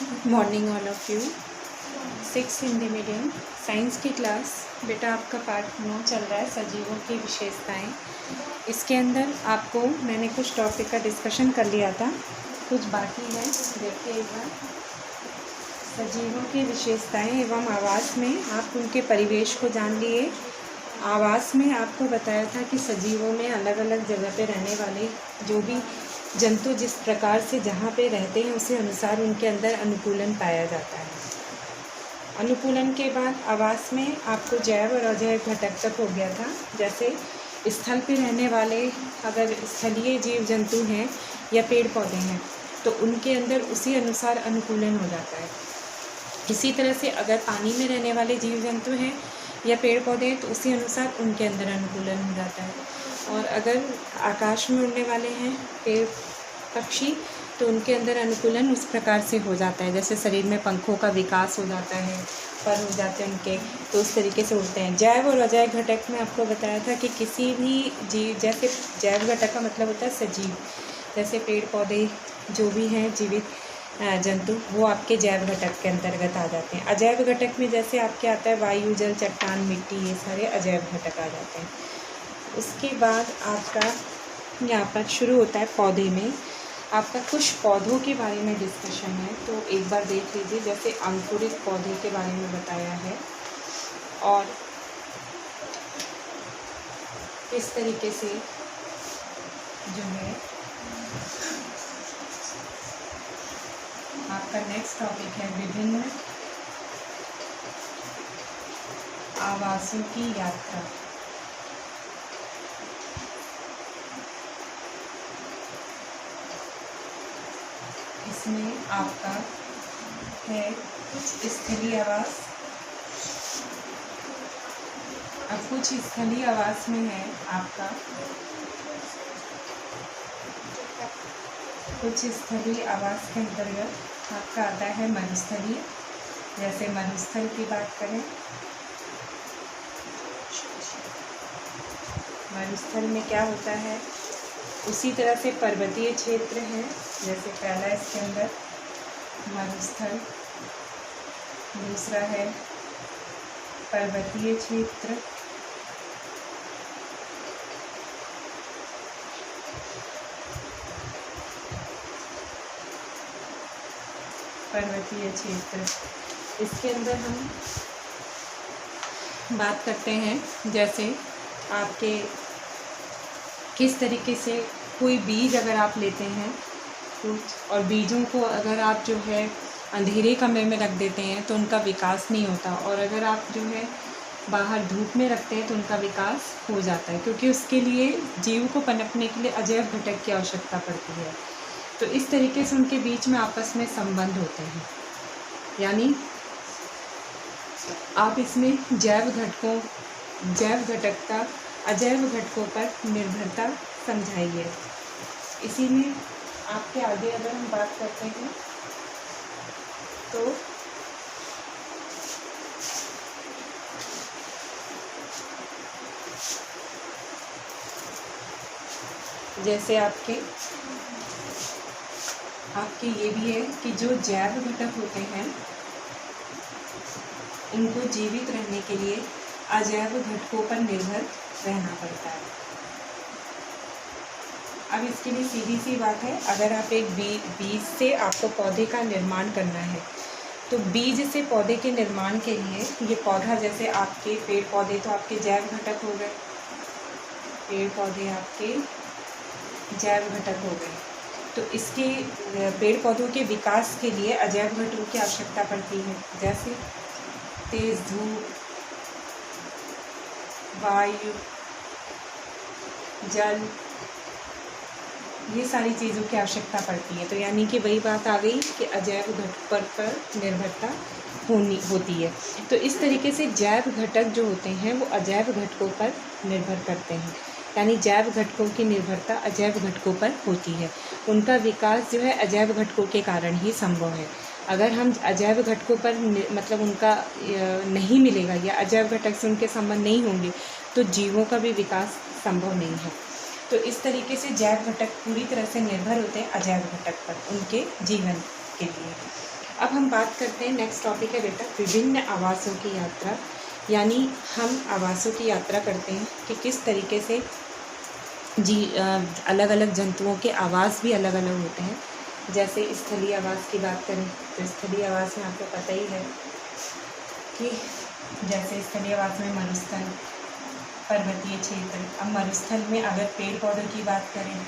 Good morning all of you. 6 Hindi medium science की class. बेटा आपका पार्ट 9 चल रहा है, सजीवों की विशेषताएं। इसके अंदर आपको मैंने कुछ टॉपिक का डिस्कशन कर लिया था, कुछ बाकी है। देखिए एक बार, सजीवों की विशेषताएं एवं आवास में आप उनके परिवेश को जान लिए। आवास में आपको बताया था कि सजीवों में अलग अलग जगह पे रहने वाले जो भी जंतु जिस प्रकार से जहाँ पे रहते हैं उसी अनुसार उनके अंदर अनुकूलन पाया जाता है। अनुकूलन के बाद आवास में आपको जैव और अजैव घटक तक हो गया था। जैसे स्थल पे रहने वाले अगर स्थलीय जीव जंतु हैं या पेड़ पौधे हैं तो उनके अंदर उसी अनुसार अनुकूलन हो जाता है। इसी तरह से अगर पानी में रहने वाले जीव जंतु हैं या पेड़ पौधे हैं तो उसी अनुसार उनके अंदर अनुकूलन हो जाता है। और अगर आकाश में उड़ने वाले हैं पेड़ पक्षी तो उनके अंदर अनुकूलन उस प्रकार से हो जाता है, जैसे शरीर में पंखों का विकास हो जाता है, पर हो जाते हैं उनके, तो उस तरीके से उड़ते हैं। जैव और अजैव घटक में आपको बताया था कि किसी भी जीव, जैसे जैव घटक का मतलब होता है सजीव, जैसे पेड़ पौधे जो भी हैं जीवित जंतु, वो आपके जैव घटक के अंतर्गत आ जाते हैं। अजैव घटक में जैसे आपके आता है वायु, जल, चट्टान, मिट्टी, ये सारे अजैव घटक आ जाते हैं। उसके बाद आपका यहाँ पर शुरू होता है पौधे में। आपका कुछ पौधों के बारे में डिस्कशन है, तो एक बार देख लीजिए। जैसे अंकुरित पौधे के बारे में बताया है और इस तरीके से जो है आपका नेक्स्ट टॉपिक है विभिन्न आवासों की यात्रा। इसमें आपका है कुछ स्थलीय आवास, अब कुछ स्थलीय आवास में है आपका कुछ स्थलीय आवास के अंतर्गत आपका आता है मरुस्थलीय। जैसे मरुस्थल की बात करें, मरुस्थल में क्या होता है, उसी तरह से पर्वतीय क्षेत्र है। जैसे पहला इसके अंदर मरुस्थल, दूसरा है पर्वतीय क्षेत्र, पर्वतीय क्षेत्र। इसके अंदर हम बात करते हैं जैसे आपके किस तरीके से कोई बीज अगर आप लेते हैं कुछ, और बीजों को अगर आप जो है अंधेरे कमरे में रख देते हैं तो उनका विकास नहीं होता, और अगर आप जो है बाहर धूप में रखते हैं तो उनका विकास हो जाता है, क्योंकि उसके लिए जीव को पनपने के लिए अजैव घटक की आवश्यकता पड़ती है। तो इस तरीके से उनके बीच में आपस में संबंध होते हैं। यानी आप इसमें जैव घटक का अजैव घटकों पर निर्भरता समझाइए। इसी में आपके आगे अगर हम बात करते हैं तो जैसे आपके ये भी है कि जो जैव घटक होते हैं उनको जीवित रहने के लिए अजैव घटकों पर निर्भर रहना पड़ता है। अब इसके लिए सीधी सी बात है, अगर आप एक बीज से आपको पौधे का निर्माण करना है तो बीज से पौधे के निर्माण के लिए ये पौधा, जैसे आपके पेड़ पौधे तो आपके जैव घटक हो गए, पेड़ पौधे आपके जैव घटक हो गए, तो इसके पेड़ पौधों के विकास के लिए अजैव घटकों की आवश्यकता पड़ती है। जैसे तेज धूप, वायु, जल, ये सारी चीज़ों की आवश्यकता पड़ती है। तो यानी कि वही बात आ गई कि अजैव घटक पर निर्भरता होती है। तो इस तरीके से जैव घटक जो होते हैं वो अजैव घटकों पर निर्भर करते हैं, यानी जैव घटकों की निर्भरता अजैव घटकों पर होती है। उनका विकास जो है अजैव घटकों के कारण ही संभव है। अगर हम अजैव घटकों पर मतलब उनका नहीं मिलेगा या अजैव घटक से उनके संबंध नहीं होंगे तो जीवों का भी विकास संभव नहीं है। तो इस तरीके से जैव घटक पूरी तरह से निर्भर होते हैं अजैव घटक पर उनके जीवन के लिए। अब हम बात करते हैं, नेक्स्ट टॉपिक है बेटा विभिन्न आवासों की यात्रा। यानी हम आवासों की यात्रा करते हैं कि किस तरीके से अलग अलग जंतुओं के आवास भी अलग अलग होते हैं। जैसे स्थलीय आवास की बात करें तो स्थलीय आवास में आपको पता ही है कि जैसे स्थलीय आवास में मरुस्थल, पर्वतीय क्षेत्र। अब मरुस्थल में अगर पेड़ पौधों की बात करें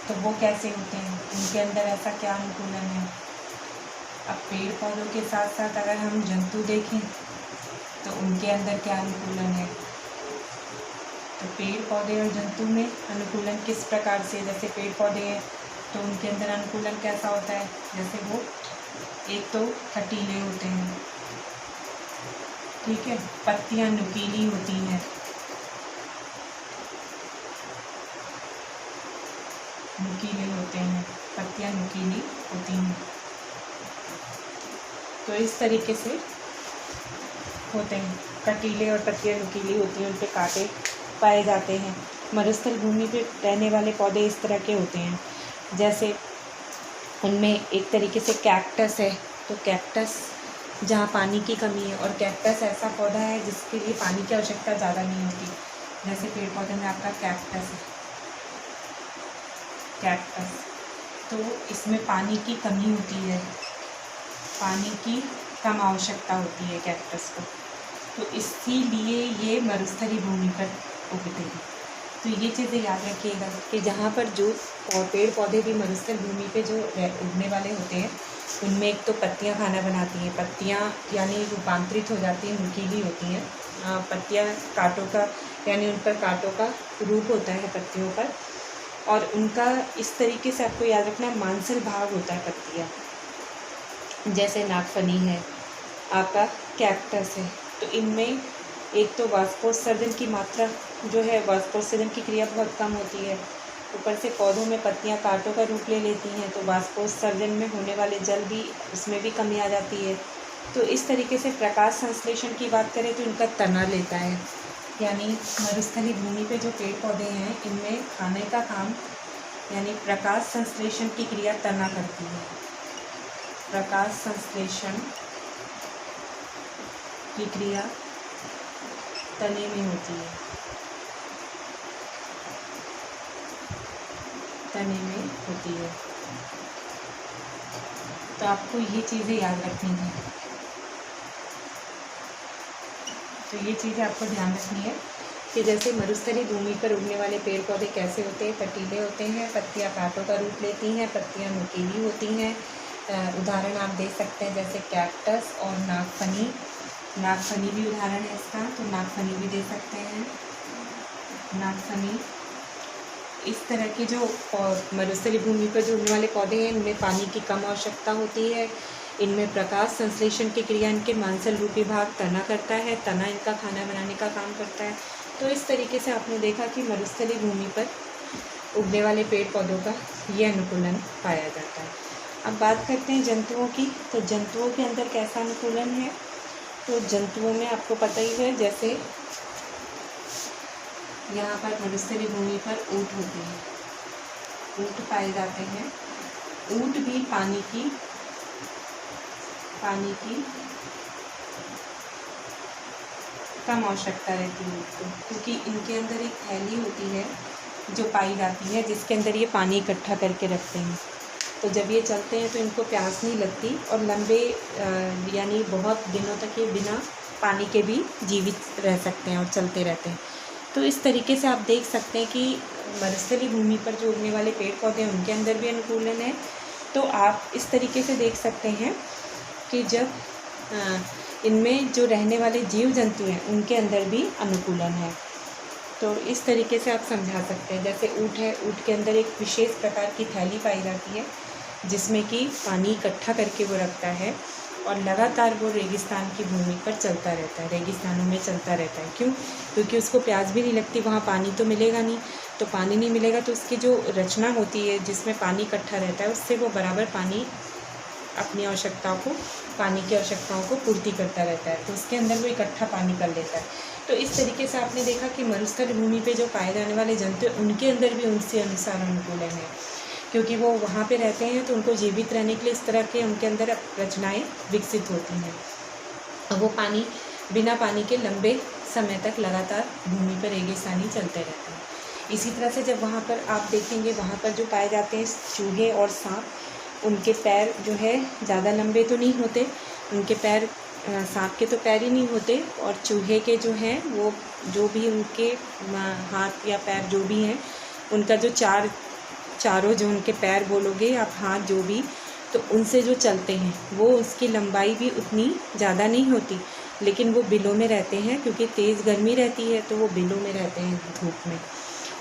तो वो कैसे होते हैं, उनके अंदर ऐसा क्या अनुकूलन है। अब पेड़ पौधों के साथ साथ अगर हम जंतु देखें तो उनके अंदर क्या अनुकूलन है। तो पेड़ पौधे और जंतु में अनुकूलन किस प्रकार से, जैसे पेड़ पौधे हैं तो उनके अंदर अनुकूलन कैसा होता है, जैसे वो एक तो कटीले होते हैं, ठीक है, पत्तियां नुकीली होती हैं, नुकीले होते हैं, पत्तियां नुकीली होती हैं। तो इस तरीके से होते हैं, कटीले और पत्तियां नुकीली होती हैं, उन पे कांटे पाए जाते हैं। मरुस्थल भूमि पे रहने वाले पौधे इस तरह के होते हैं, जैसे उनमें एक तरीके से कैक्टस है। तो कैक्टस जहाँ पानी की कमी है, और कैक्टस ऐसा पौधा है जिसके लिए पानी की आवश्यकता ज़्यादा नहीं होती। जैसे पेड़ पौधे में आपका कैक्टस है, कैक्टस तो इसमें पानी की कमी होती है, पानी की कम आवश्यकता होती है कैक्टस को, तो इसीलिए ये मरुस्थलीय भूमि पर उगते हैं। तो ये चीज़ें याद रखिएगा कि जहाँ पर जो पेड़ पौधे भी मरुस्थल भूमि पे जो उगने वाले होते हैं उनमें एक तो पत्तियाँ खाना बनाती हैं, पत्तियाँ यानी रूपांतरित हो जाती हैं, नुकीली होती हैं। पत्तियाँ कांटों का यानी उन पर कांटों का रूप होता है पत्तियों पर, और उनका इस तरीके से आपको याद रखना मांसल भाग होता है पत्तियाँ। जैसे नागफनी है, आपका कैक्टस है, तो इनमें एक तो वाष्पोत्सर्जन की मात्रा जो है, वाष्पोत्सर्जन की क्रिया बहुत कम होती है। ऊपर से पौधों में पत्तियां कांटों का रूप ले लेती हैं, तो वाष्पोत्सर्जन में होने वाले जल भी, उसमें भी कमी आ जाती है। तो इस तरीके से प्रकाश संश्लेषण की बात करें तो इनका तना लेता है। यानी मरुस्थलीय भूमि पे जो पेड़ पौधे हैं इनमें खाने का काम यानी प्रकाश संश्लेषण की क्रिया तना करती है। प्रकाश संश्लेषण की क्रिया तने में होती है, तने में होती है। तो आपको ये चीज़ें याद रखनी है, तो ये चीज़ें आपको ध्यान रखनी है कि जैसे मरुस्थलीय भूमि पर उगने वाले पेड़ पौधे कैसे होते हैं, कटीले होते हैं, पत्तियां कांटों का रूप लेती हैं, पत्तियां नुकीली होती हैं। उदाहरण आप दे सकते हैं जैसे कैक्टस और नागफनी, नागफनी भी उदाहरण है इसका, तो नागफनी भी दे सकते हैं। नागफनी इस तरह के जो मरुस्थलीय भूमि पर जो उगने वाले पौधे हैं इनमें पानी की कम आवश्यकता होती है। इनमें प्रकाश संश्लेषण की क्रिया इनके मांसल रूपी भाग तना करता है, तना इनका खाना बनाने का काम करता है। तो इस तरीके से आपने देखा कि मरुस्थलीय भूमि पर उगने वाले पेड़ पौधों का ये अनुकूलन पाया जाता है। अब बात करते हैं जंतुओं की। तो जंतुओं के अंदर कैसा अनुकूलन है, तो जंतुओं में आपको पता ही है, जैसे यहाँ पर मरुस्थलीय भूमि पर ऊँट होते हैं, ऊँट पाए जाते हैं। ऊँट भी पानी की कम आवश्यकता रहती है ऊँट को, क्योंकि इनके अंदर एक थैली होती है जो पाई जाती है जिसके अंदर ये पानी इकट्ठा करके रखते हैं। तो जब ये चलते हैं तो इनको प्यास नहीं लगती और लंबे यानी बहुत दिनों तक ये बिना पानी के भी जीवित रह सकते हैं और चलते रहते हैं। तो इस तरीके से आप देख सकते हैं कि मरुस्थलीय भूमि पर जो उगने वाले पेड़ पौधे हैं उनके अंदर भी अनुकूलन है। तो आप इस तरीके से देख सकते हैं कि जब इनमें जो रहने वाले जीव जंतु हैं उनके अंदर भी अनुकूलन है। तो इस तरीके से आप समझा सकते हैं। जैसे ऊँट है, ऊँट के अंदर एक विशेष प्रकार की थैली पाई जाती है जिसमें कि पानी इकट्ठा करके वो रखता है और लगातार वो रेगिस्तान की भूमि पर चलता रहता है, रेगिस्तानों में चलता रहता है। क्यों? क्योंकि उसको प्यास भी नहीं लगती, वहाँ पानी तो मिलेगा नहीं, तो पानी नहीं मिलेगा तो उसकी जो रचना होती है जिसमें पानी इकट्ठा रहता है उससे वो बराबर पानी अपनी आवश्यकताओं को, पानी की आवश्यकताओं को पूर्ति करता रहता है, तो उसके अंदर वो इकट्ठा पानी कर लेता है। तो इस तरीके से आपने देखा कि मरुस्थल भूमि पे जो पाए जाने वाले जंतु हैं उनके अंदर भी उनसे अनुसार अनुकूलन है। क्योंकि वो वहाँ पे रहते हैं तो उनको जीवित रहने के लिए इस तरह के उनके अंदर रचनाएँ विकसित होती हैं। अब वो बिना पानी के लंबे समय तक लगातार भूमि पर रेगिस्तानी चलते रहते हैं। इसी तरह से जब वहाँ पर आप देखेंगे, वहाँ पर जो पाए जाते हैं चूहे और सांप, उनके पैर जो है ज़्यादा लंबे तो नहीं होते, उनके पैर सांप के तो पैर ही नहीं होते, और चूहे के जो हैं वो जो भी उनके हाथ या पैर जो भी हैं, उनका जो चारों जो उनके पैर बोलोगे आप, हाथ जो भी, तो उनसे जो चलते हैं वो उसकी लंबाई भी उतनी ज़्यादा नहीं होती, लेकिन वो बिलों में रहते हैं क्योंकि तेज़ गर्मी रहती है तो वो बिलों में रहते हैं धूप में,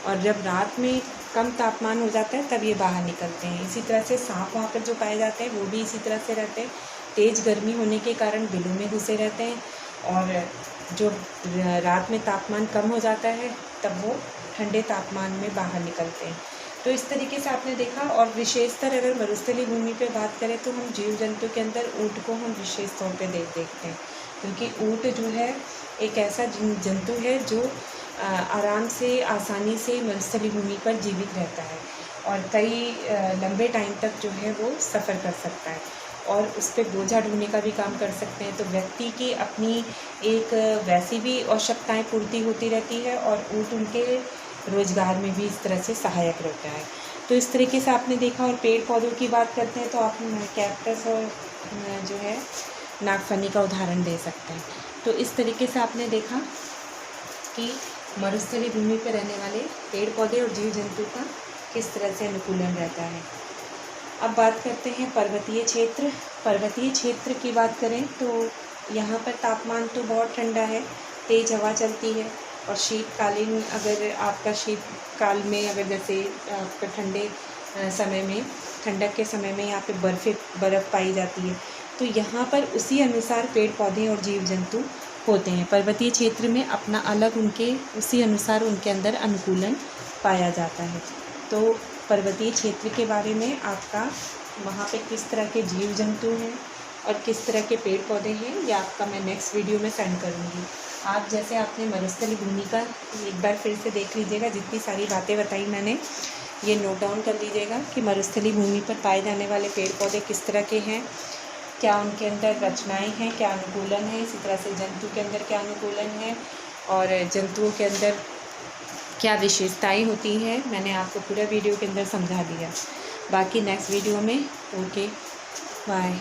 और जब रात में कम तापमान हो जाता है तब ये बाहर निकलते हैं। इसी तरह से सांप वहाँ पर जो पाए जाते हैं वो भी इसी तरह से रहते हैं, तेज़ गर्मी होने के कारण बिलों में घुसे रहते हैं, और जो रात में तापमान कम हो जाता है तब वो ठंडे तापमान में बाहर निकलते हैं। तो इस तरीके से आपने देखा। और विशेषतर अगर मरुस्थलीय भूमि पे बात करें तो हम जीव जंतु के अंदर ऊँट को हम विशेष तौर पे देखते हैं, क्योंकि ऊँट जो है एक ऐसा जंतु है जो आराम से, आसानी से मरुस्थलीय भूमि पर जीवित रहता है और कई लंबे टाइम तक जो है वो सफ़र कर सकता है, और उस पर बोझा ढोने का भी काम कर सकते हैं। तो व्यक्ति की अपनी एक वैसी भी आवश्यकताएँ पूर्ति होती रहती है, और ऊँट उनके रोज़गार में भी इस तरह से सहायक रहता है। तो इस तरीके से आपने देखा। और पेड़ पौधों की बात करते हैं तो आप कैक्टस और जो है नागफनी का उदाहरण दे सकते हैं। तो इस तरीके से आपने देखा कि मरुस्थलीय भूमि पर रहने वाले पेड़ पौधे और जीव जंतु का किस तरह से अनुकूलन रहता है। अब बात करते हैं पर्वतीय क्षेत्र। पर्वतीय क्षेत्र की बात करें तो यहाँ पर तापमान तो बहुत ठंडा है, तेज़ हवा चलती है, और शीतकालीन अगर आपका शीतकाल में अगर जैसे आपका ठंडे समय में, ठंडक के समय में यहाँ पे बर्फ़ पाई जाती है, तो यहाँ पर उसी अनुसार पेड़ पौधे और जीव जंतु होते हैं। पर्वतीय क्षेत्र में अपना अलग उनके उसी अनुसार उनके अंदर अनुकूलन पाया जाता है। तो पर्वतीय क्षेत्र के बारे में आपका वहाँ पे किस तरह के जीव जंतु हैं और किस तरह के पेड़ पौधे हैं, ये आपका मैं नेक्स्ट वीडियो में सेंड करूँगी। आप जैसे आपने मरुस्थलीय भूमि का एक बार फिर से देख लीजिएगा, जितनी सारी बातें बताई मैंने ये नोट डाउन कर लीजिएगा कि मरुस्थलीय भूमि पर पाए जाने वाले पेड़ पौधे किस तरह के हैं, क्या उनके अंदर रचनाएं हैं, क्या अनुकूलन है, इसी तरह से जंतु के अंदर क्या अनुकूलन है और जंतुओं के अंदर क्या विशेषताएं होती हैं। मैंने आपको पूरा वीडियो के अंदर समझा दिया। बाकी नेक्स्ट वीडियो में। Okay, bye.